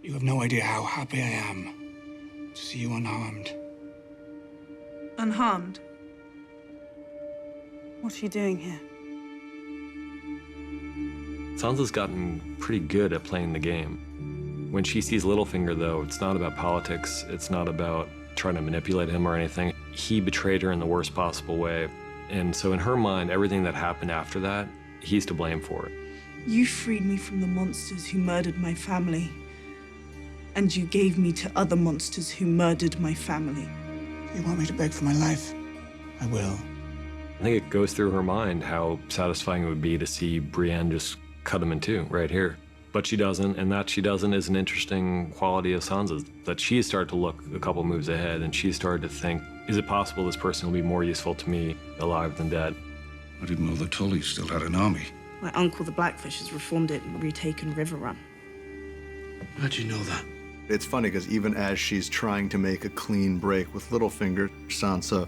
You have no idea how happy I am to see you unharmed. Unharmed? What are you doing here? Sansa's gotten pretty good at playing the game. When she sees Littlefinger, though, it's not about politics. It's not about trying to manipulate him or anything. He betrayed her in the worst possible way. And so in her mind, everything that happened after that, he's to blame for it. You freed me from the monsters who murdered my family. And you gave me to other monsters who murdered my family. You want me to beg for my life? I will. I think it goes through her mind how satisfying it would be to see Brienne just cut him in two right here. But she doesn't, and that she doesn't is an interesting quality of Sansa's, that she's started to look a couple moves ahead, and she's started to think, is it possible this person will be more useful to me alive than dead? I didn't know the Tullys still had an army. My uncle, the Blackfish, has reformed it and retaken River Run. How'd you know that? It's funny because even as she's trying to make a clean break with Littlefinger, Sansa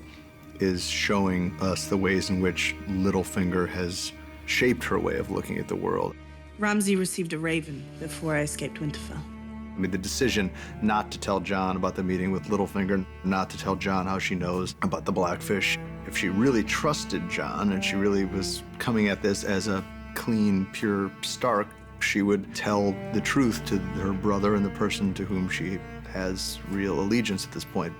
is showing us the ways in which Littlefinger has shaped her way of looking at the world. Ramsay received a raven before I escaped Winterfell. I mean, the decision not to tell Jon about the meeting with Littlefinger, not to tell Jon how she knows about the Blackfish. If she really trusted Jon and she really was coming at this as a clean, pure Stark, she would tell the truth to her brother and the person to whom she has real allegiance at this point.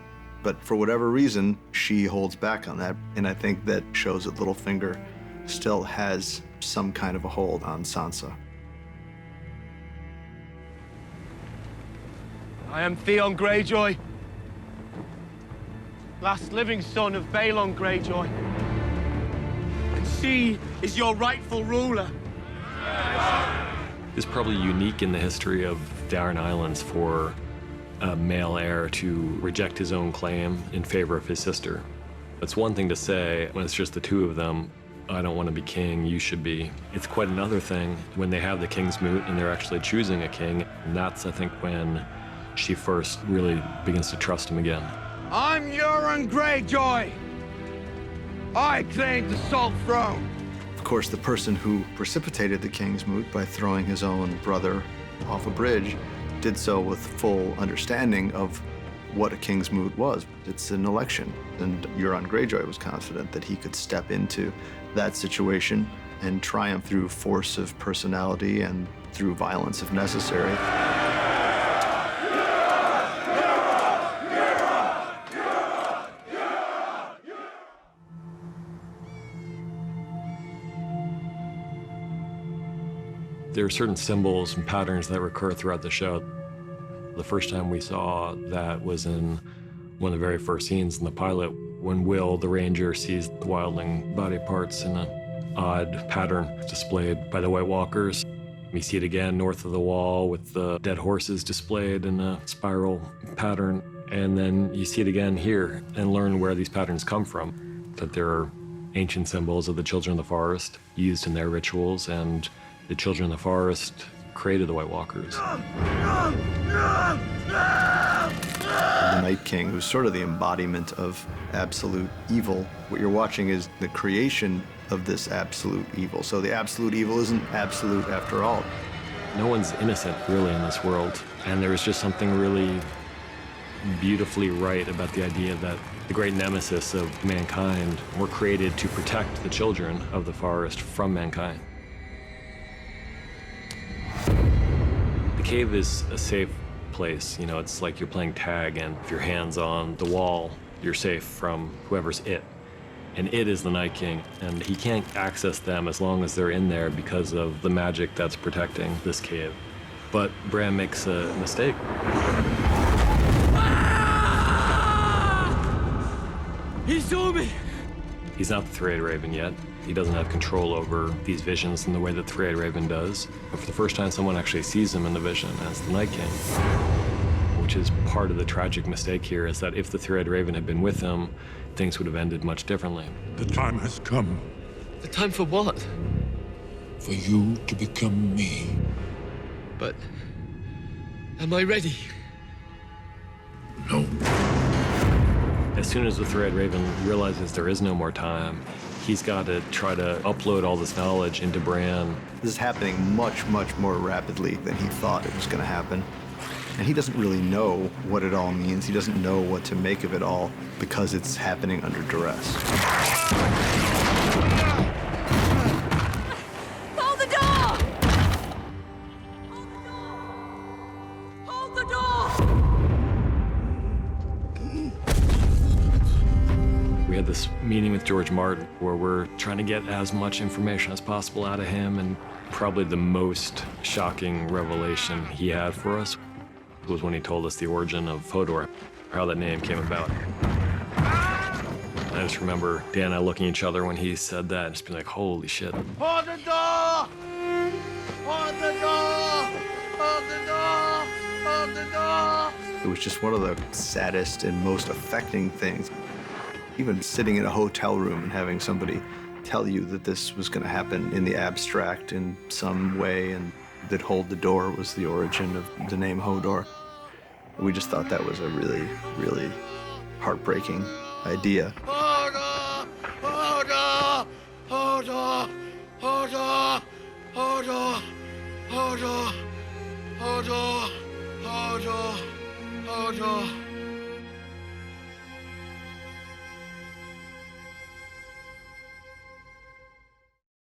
But for whatever reason, she holds back on that. And I think that shows that Littlefinger still has some kind of a hold on Sansa. I am Theon Greyjoy, last living son of Balon Greyjoy. And she is your rightful ruler. It's probably unique in the history of the Iron Islands for a male heir to reject his own claim in favor of his sister. It's one thing to say when it's just the two of them, I don't want to be king, you should be. It's quite another thing when they have the King's Moot and they're actually choosing a king. And that's, I think, when she first really begins to trust him again. I'm Euron Greyjoy. I claim the Salt Throne. Of course, the person who precipitated the King's Moot by throwing his own brother off a bridge did so with full understanding of what a King's Moot was. It's an election, and Euron Greyjoy was confident that he could step into that situation and triumph through force of personality and through violence if necessary. There are certain symbols and patterns that recur throughout the show. The first time we saw that was in one of the very first scenes in the pilot when Will, the ranger, sees the wildling body parts in an odd pattern displayed by the White Walkers. We see it again north of the wall with the dead horses displayed in a spiral pattern. And then you see it again here and learn where these patterns come from, that there are ancient symbols of the Children of the Forest used in their rituals, and the Children of the Forest created the White Walkers. The Night King, who's sort of the embodiment of absolute evil. What you're watching is the creation of this absolute evil. So the absolute evil isn't absolute after all. No one's innocent, really, in this world. And there is just something really beautifully right about the idea that the great nemesis of mankind were created to protect the children of the forest from mankind. The cave is a safe place. You know, it's like you're playing tag, and if your hand's on the wall, you're safe from whoever's it. And it is the Night King, and he can't access them as long as they're in there because of the magic that's protecting this cave. But Bran makes a mistake. He saw me. He's not the Three-Eyed Raven yet. He doesn't have control over these visions in the way that the Three-Eyed Raven does. But for the first time, someone actually sees him in the vision as the Night King. Which is part of the tragic mistake here, is that if the Three-Eyed Raven had been with him, things would have ended much differently. The time has come The time for what? for you to become me. But am I ready? No. As soon as the Three-Eyed Raven realizes there is no more time, he's got to try to upload all this knowledge into Bran. This is happening much, much more rapidly than he thought it was going to happen. And he doesn't really know what it all means. He doesn't know what to make of it all because it's happening under duress. Hold the door! Hold the door! We had this meeting with George Martin where we're trying to get as much information as possible out of him, and probably the most shocking revelation he had for us was when he told us the origin of Hodor, how that name came about. I just remember Dan and I looking at each other when he said that and just being like, holy shit. Hold the door! Hold the door! Hold the door! Hold the door! It was just one of the saddest and most affecting things. Even sitting in a hotel room and having somebody tell you that this was going to happen in the abstract in some way, and that Hold the Door was the origin of the name Hodor. We just thought that was a really, really heartbreaking idea. Hodor! Hodor! Hodor! Hodor! Hodor! Hodor! Hodor! Hodor! Hodor!